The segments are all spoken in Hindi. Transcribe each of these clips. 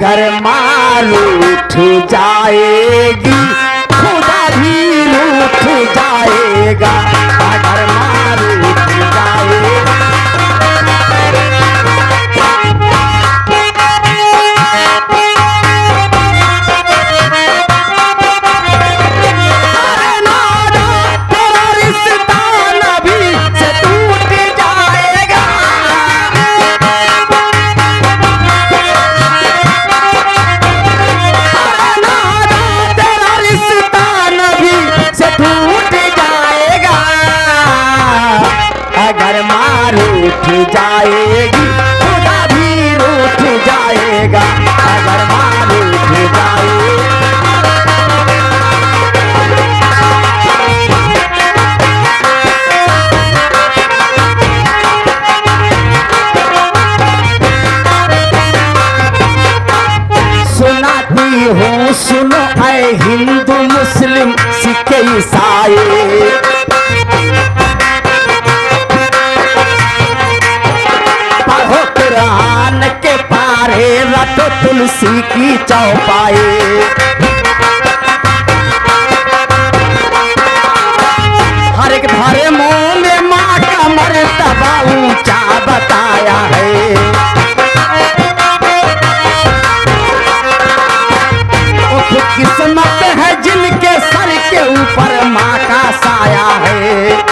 अगर मार उठ जाएगी खुदा भी रूठ जाएगा। अगर मार उठ जाएगा उठ जाएगी खुदा भी रूठ जाएगा। अगर मार उठ जाएगी सुनाती हूँ सुनो ऐ हिंदू मुस्लिम सिख ईसाई, कुरान के पारे रटो तुलसी की चौपाई। हर एक धर्मों में माँ का मर्तबा ऊंचा बताया है। वो किस्मत है जिनके सर के ऊपर माँ का साया है।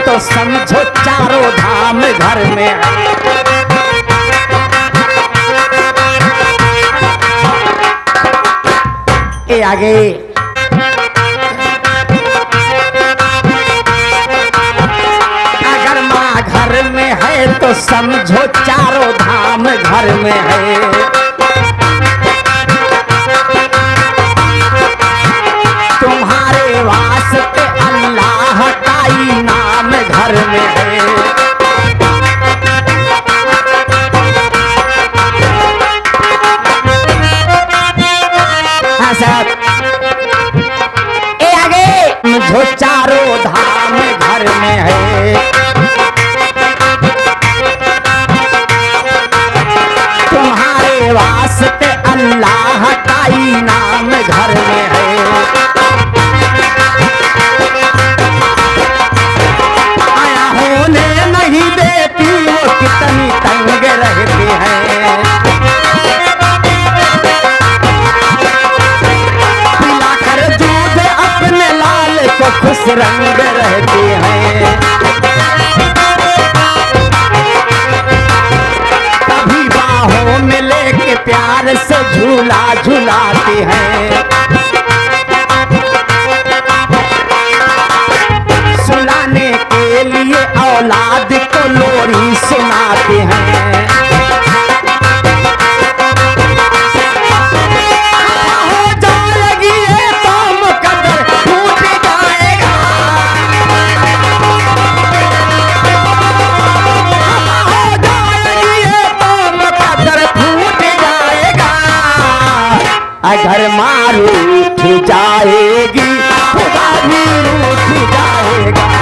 तो समझो चारों धाम घर में है। ए आगे अगर माँ घर में है तो समझो चारों धाम घर में है। तुम्हारे वास्ते अल्लाह का नाम घर में है। हाँ साहब ए आगे मुझे चारों धाम घर में है। तुम्हारे वास्ते अल्लाह का नाम घर में है। नहीं देती वो कितनी तंग रहती है। पिलाकर दूध अपने लाल को खुश रंग रहती है। कभी बाहों में लेके प्यार से झूला झूलाती है। सुलाने के लिए औलाद को लोरी सुनाते हैं। हो जाएगी ये तो मुकद्दर टूट जाएगा। हो जाएगी ये तो मुकद्दर टूट जाएगा। अगर मार उठ जाएगी खुदा भी रूठ जाएगा।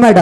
मैडम